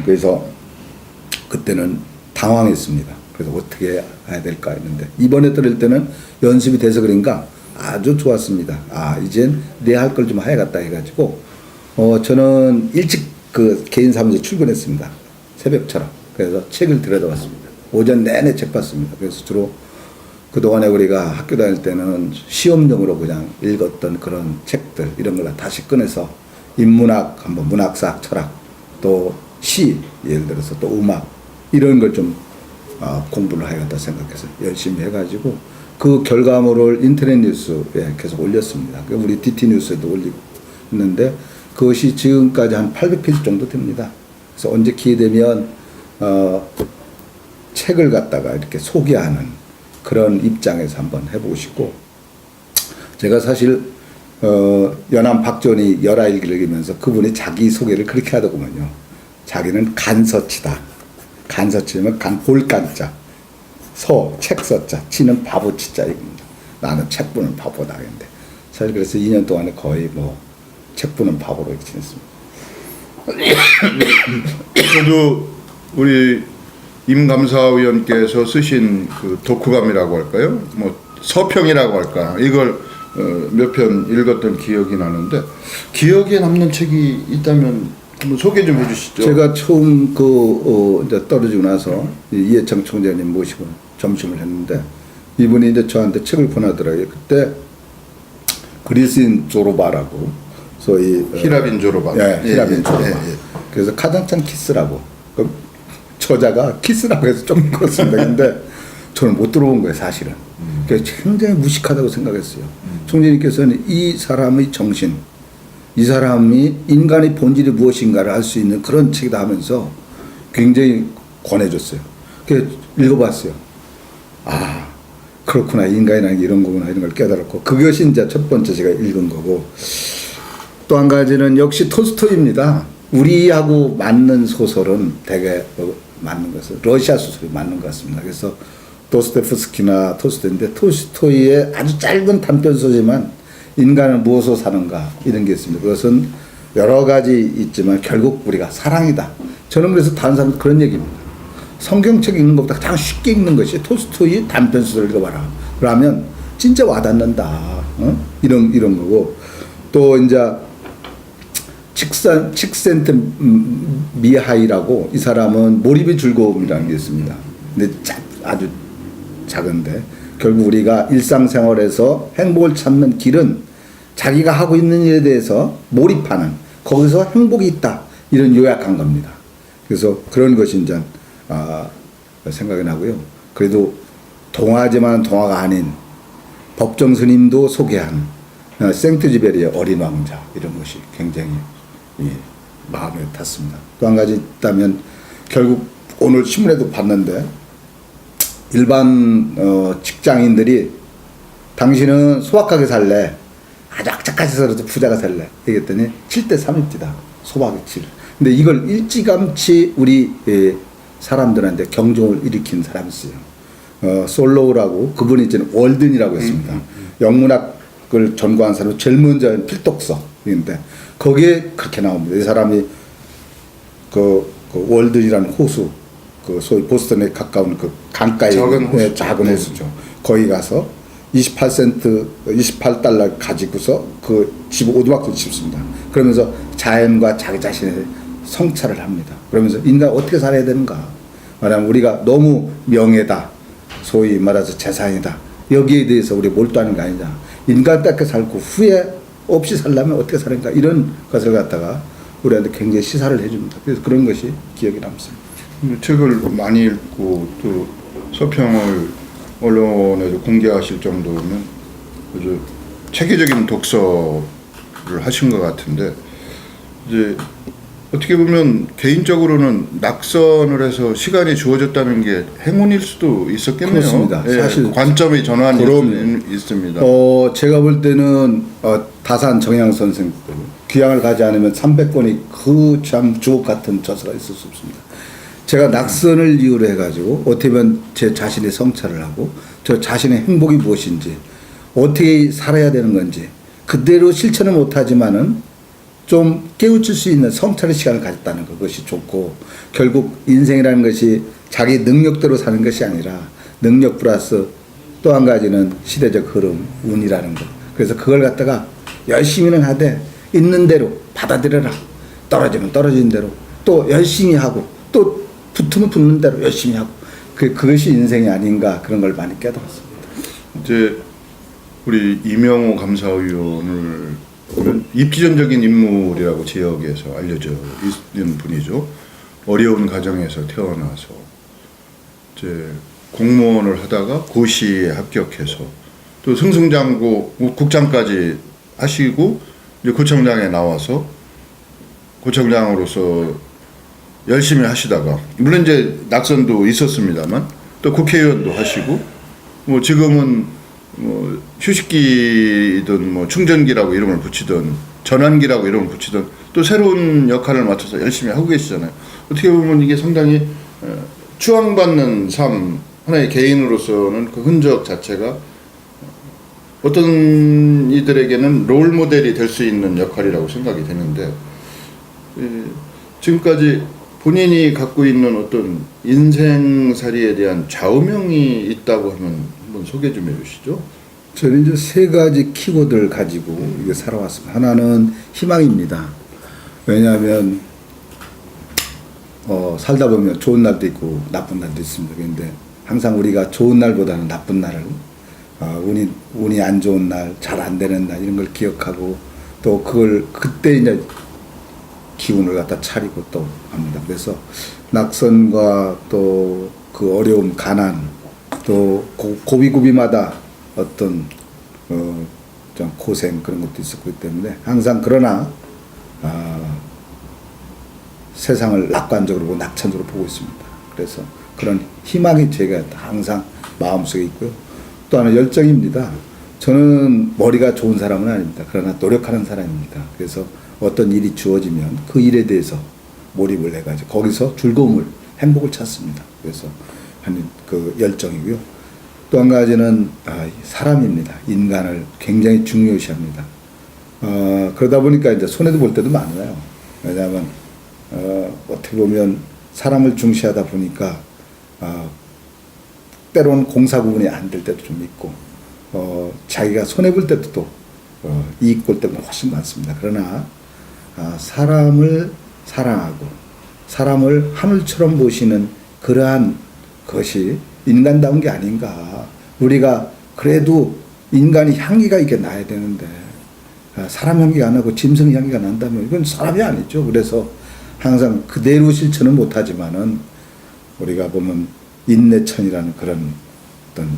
그래서 그때는 당황했습니다. 그래서 어떻게 해야 될까 했는데 이번에 떨을 때는 연습이 돼서 그런가 아주 좋았습니다. 이젠 내 할 걸 좀 해야겠다 해가지고 저는 일찍 그 개인 사무소에 출근했습니다. 새벽처럼. 그래서 책을 들여다봤습니다. 오전 내내 책 봤습니다. 그래서 주로 그동안에 우리가 학교 다닐 때는 시험용으로 그냥 읽었던 그런 책들 이런 걸 다시 꺼내서 인문학, 한번 문학사, 철학, 또 시, 예를 들어서 또 음악 이런 걸 좀 공부를 해야겠다 생각해서 열심히 해가지고 그 결과물을 인터넷 뉴스에 계속 올렸습니다. 우리 DT 뉴스에도 올리고 있는데 그것이 지금까지 한 800페이지 정도 됩니다. 그래서 언제 기회되면 책을 갖다가 이렇게 소개하는 그런 입장에서 한번 해보고 싶고 제가 사실 연암 박전이 열아일기를 읽으면서 그분이 자기 소개를 그렇게 하더구만요. 자기는 간서치다. 간서치면 볼간자, 책 서자, 치는 바보 치자 이겁니다. 나는 책 보는 바보다 했는데 사실 그래서 2년 동안에 거의 뭐 책 보는 바보로 이렇게 지냈습니다. 저도 우리 임 감사위원께서 쓰신 그 독후감이라고 할까요? 뭐 서평이라고 할까? 이걸 몇 편 읽었던 기억이 나는데 기억에 남는 책이 있다면 한번 소개 좀 해주시죠. 제가 처음 이제 떨어지고 나서 이해창 총재님 모시고 점심을 했는데 이분이 이제 저한테 책을 권하더라고요. 그때 그리스인 조로바라고 소위 히라빈 조로바. 히라빈 조로바. 그래서 카잔찬 키스라고 그 저자가 키스라고 해서 좀 그렇습니다. 근데 저는 못 들어본 거예요, 사실은. 그래서 굉장히 무식하다고 생각했어요. 총재님께서는 이 사람의 정신, 이 사람이 인간의 본질이 무엇인가를 알 수 있는 그런 책이다 하면서 굉장히 권해줬어요. 그래서 읽어봤어요. 그렇구나. 인간이라는 게 이런 거구나. 이런 걸 깨달았고. 그것이 이제 첫 번째 제가 읽은 거고. 또 한 가지는 역시 톨스토이입니다. 우리하고 맞는 소설은 되게 맞는 것은 러시아 소설이 맞는 것 같습니다. 그래서 도스토옙스키나 톨스토이인데 톨스토이의 아주 짧은 단편 소설이지만 인간은 무엇으로 사는가 이런 게 있습니다. 그것은 여러 가지 있지만 결국 우리가 사랑이다. 저는 그래서 다른 사람도 그런 얘기입니다. 성경책 읽는 것보다 가장 쉽게 읽는 것이 톨스토이 단편 소설 읽어봐라. 그러면 진짜 와닿는다. 이런 거고. 또 이제 칙센트 미하이라고, 이 사람은 몰입의 즐거움이라는 게 있습니다. 근데 아주 작은데 결국 우리가 일상생활에서 행복을 찾는 길은 자기가 하고 있는 일에 대해서 몰입하는, 거기서 행복이 있다, 이런 요약한 겁니다. 그래서 그런 것이 이제 생각이 나고요. 그래도 동화지만 동화가 아닌 법정 스님도 소개한 생트지베리의 어린 왕자, 이런 것이 굉장히 마음에 탔습니다. 또 한 가지 있다면, 결국 오늘 신문에도 봤는데 일반 직장인들이 당신은 소박하게 살래, 아주 악착같이 살아도 부자가 살래, 얘기했더니 7대3입니다. 소박이 7. 근데 이걸 일찌감치 우리 사람들한테 경종을 일으킨 사람이 있어요. 솔로우라고, 그분이 이제 월든이라고 했습니다. 영문학을 전공한 사람 제일 먼저 필독서인데 거기에 그렇게 나옵니다. 이 사람이 그 월든이라는 호수, 그 소위 보스턴에 가까운 그 강가에 작은 호수죠. 거기 가서 28달러 가지고서 그 집 오두막을 짓습니다. 그러면서 자연과 자기 자신의 성찰을 합니다. 그러면서 인간 어떻게 살아야 되는가? 말하면 우리가 너무 명예다, 소위 말해서 재산이다, 여기에 대해서 우리 몰두하는 거 아니냐. 인간답게 살고 후회 없이 살려면 어떻게 살는가, 이런 것을 갖다가 우리한테 굉장히 시사를 해줍니다. 그래서 그런 것이 기억에 남습니다. 책을 많이 읽고 또 서평을 언론에도 공개하실 정도면 아주 체계적인 독서를 하신 것 같은데, 이제 어떻게 보면 개인적으로는 낙선을 해서 시간이 주어졌다는 게 행운일 수도 있었겠네요. 그렇습니다. 예, 사실 관점이 전환이 있습니다. 제가 볼 때는 다산 정양 선생 귀향을 가지 않으면 300권이 그 참 주옥 같은 저서가 있을 수 없습니다. 제가 낙선을 이유로 해가지고 어떻게 보면 제 자신의 성찰을 하고 저 자신의 행복이 무엇인지, 어떻게 살아야 되는 건지 그대로 실천을 못하지만은 좀 깨우칠 수 있는 성찰의 시간을 가졌다는 것이 좋고, 결국 인생이라는 것이 자기 능력대로 사는 것이 아니라 능력 플러스 또 한 가지는 시대적 흐름, 운이라는 것. 그래서 그걸 갖다가 열심히는 하되 있는 대로 받아들여라. 떨어지면 떨어진 대로 또 열심히 하고, 또 붙으면 붙는 대로 열심히 하고, 그것이 인생이 아닌가, 그런 걸 많이 깨달았습니다. 이제 우리 이명호 감사위원을 입지전적인 인물이라고 지역에서 알려져 있는 분이죠. 어려운 가정에서 태어나서 이제 공무원을 하다가 고시에 합격해서 또 승승장구 국장까지 하시고, 이제 구청장에 나와서 구청장으로서 열심히 하시다가, 물론 이제 낙선도 있었습니다만 또 국회의원도 하시고, 뭐 지금은 뭐 휴식기든 뭐 충전기라고 이름을 붙이든 전환기라고 이름을 붙이든 또 새로운 역할을 맡아서 열심히 하고 계시잖아요. 어떻게 보면 이게 상당히 추앙받는 삶, 하나의 개인으로서는 그 흔적 자체가 어떤 이들에게는 롤 모델이 될 수 있는 역할이라고 생각이 되는데, 지금까지 본인이 갖고 있는 어떤 인생살이에 대한 좌우명이 있다고 하면 한번 소개 좀 해주시죠. 저는 이제 세 가지 키워드를 가지고 이게 살아왔습니다. 하나는 희망입니다. 왜냐하면 살다 보면 좋은 날도 있고 나쁜 날도 있습니다. 그런데 항상 우리가 좋은 날보다는 나쁜 날을, 운이 안 좋은 날, 잘 안 되는 날, 이런 걸 기억하고 또 그걸 그때 이제 기운을 갖다 차리고 또 합니다. 그래서 낙선과 또 그 어려움, 가난, 또 고비고비마다 어떤 좀 고생, 그런 것도 있었기 때문에 항상, 그러나 세상을 낙관적으로, 낙천적으로 보고 있습니다. 그래서 그런 희망이 제가 항상 마음속에 있고요. 또 하나 열정입니다. 저는 머리가 좋은 사람은 아닙니다. 그러나 노력하는 사람입니다. 그래서 어떤 일이 주어지면 그 일에 대해서 몰입을 해가지고 거기서 즐거움을, 행복을 찾습니다. 그래서 하는 그 열정이고요. 또 한 가지는 사람입니다. 인간을 굉장히 중요시합니다. 그러다 보니까 이제 손해도 볼 때도 많아요. 왜냐하면 어떻게 보면 사람을 중시하다 보니까 때로는 공사 구분이 안 될 때도 좀 있고 자기가 손해 볼 때도 또 이익 볼 때가 훨씬 많습니다. 그러나 사람을 사랑하고 사람을 하늘처럼 보시는 그러한 것이 인간다운 게 아닌가. 우리가 그래도 인간이 향기가 있게 나야 되는데 사람 향기가 안 나고 짐승 향기가 난다면 이건 사람이 아니죠. 그래서 항상 그대로 실천은 못하지만은 우리가 보면 인내천이라는 그런 어떤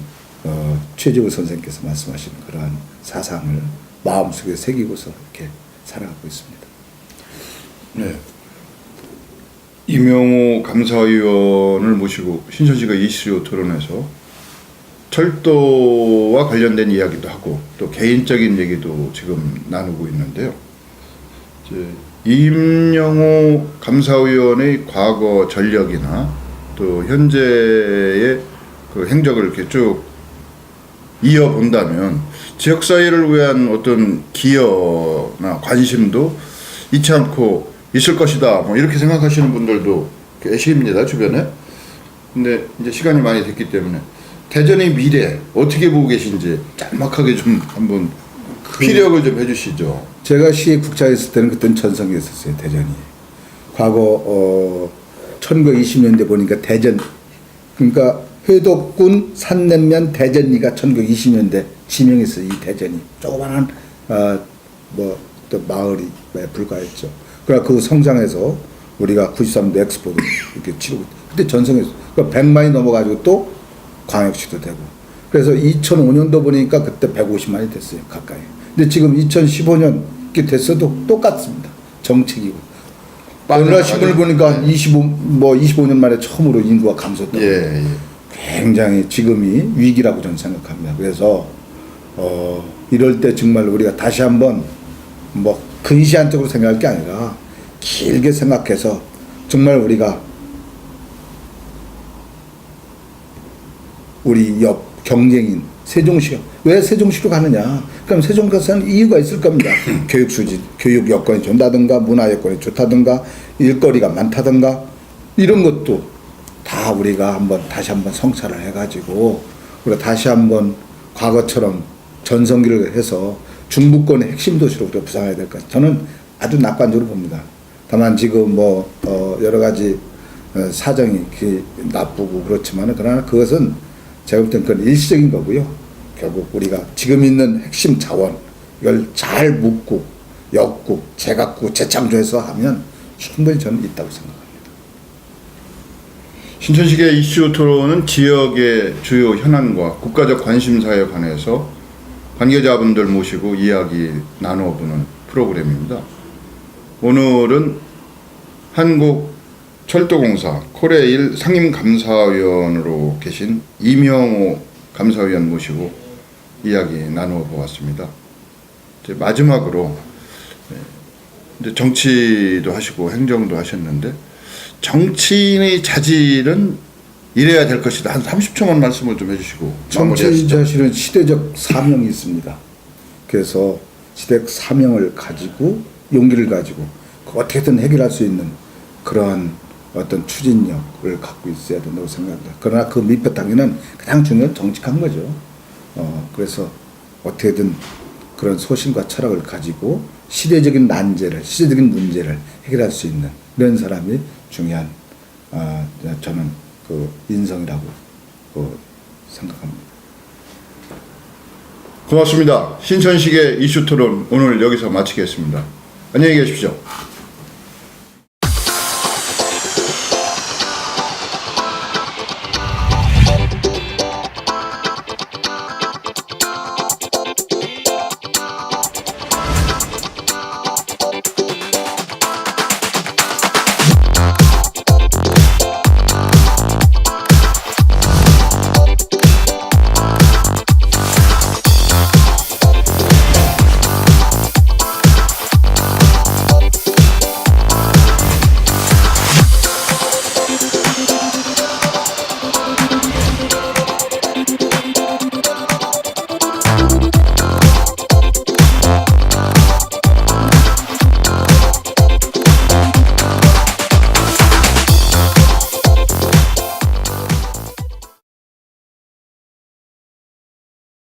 최재우 선생님께서 말씀하신 그러한 사상을 마음속에 새기고서 이렇게 살아가고 있습니다. 네. 이명호 감사위원을 모시고 신천 씨가 이슈 토론에서 철도와 관련된 이야기도 하고 또 개인적인 얘기도 지금 나누고 있는데요. 이제 임영호 감사위원의 과거 전력이나 또 현재의 그 행적을 이렇게 쭉 이어본다면 지역사회를 위한 어떤 기여나 관심도 잊지 않고 있을 것이다. 뭐 이렇게 생각하시는 분들도 계십니다, 주변에. 근데 이제 시간이 많이 됐기 때문에 대전의 미래 어떻게 보고 계신지 짤막하게 좀 한번 피력을 좀 해주시죠. 제가 시의 국장에 있을 때는 그때는 전성기에 있었어요, 대전이. 과거 1920년대 보니까 대전, 그러니까 회덕군 산냄면 대전리가 1920년대 지명했어요. 이 대전이 조그마한 또 마을이 불과했죠. 그러니까 그 성장해서 우리가 93년도 엑스포도 이렇게 치르고 그때 전성했어. 그러니까 100만이 넘어가지고 또 광역시도 되고. 그래서 2005년도 보니까 그때 150만이 됐어요, 가까이. 근데 지금 2015년 이렇게 됐어도 똑같습니다. 정책이고. 오늘 신문을 보니까 25년 만에 처음으로 인구가 감소했다고. 예. 굉장히 지금이 위기라고 저는 생각합니다. 그래서 이럴 때 정말 우리가 다시 한번 근시안적으로 생각할 게 아니라 길게 생각해서 정말 우리가 우리 옆 경쟁인 세종시가 왜 세종시로 가느냐? 그럼 세종 가서는 이유가 있을 겁니다. 교육 수준, 교육 여건이 좋다든가 문화 여건이 좋다든가 일거리가 많다든가 이런 것도 다 우리가 다시 한번 성찰을 해가지고 우리가 다시 한번 과거처럼 전성기를 해서 중부권의 핵심 도시로 우리가 부상해야 될 것 같아요. 저는 아주 낙관적으로 봅니다. 다만 지금 여러 가지 사정이 나쁘고 그렇지만 그러나 그것은 제가 볼 때는 그건 일시적인 거고요. 결국 우리가 지금 있는 핵심 자원 이걸 잘 묶고 엮고 재갖고 재창조해서 하면 충분히 저는 있다고 생각합니다. 신천식의 이슈 토론은 지역의 주요 현안과 국가적 관심사에 관해서 관계자분들 모시고 이야기 나눠보는 프로그램입니다. 오늘은 한국철도공사 코레일 상임감사위원으로 계신 이명호 감사위원 모시고 이야기 나누어 보았습니다. 이제 마지막으로 이제 정치도 하시고 행정도 하셨는데 정치인의 자질은 이래야 될 것이다. 한 30초만 말씀을 좀 해주시고 정치인 자질은 시대적 사명이 있습니다. 그래서 시대적 사명을 가지고 용기를 가지고 어떻게든 해결할 수 있는 그러한 어떤 추진력을 갖고 있어야 된다고 생각합니다. 그러나 그 밑바탕에는 가장 중요한 정직한 거죠. 그래서 어떻게든 그런 소신과 철학을 가지고 시대적인 난제를, 시대적인 문제를 해결할 수 있는 이런 사람이 중요한 저는 그 인성이라고 생각합니다. 고맙습니다. 신천식의 이슈 토론 오늘 여기서 마치겠습니다. 안녕히 계십시오.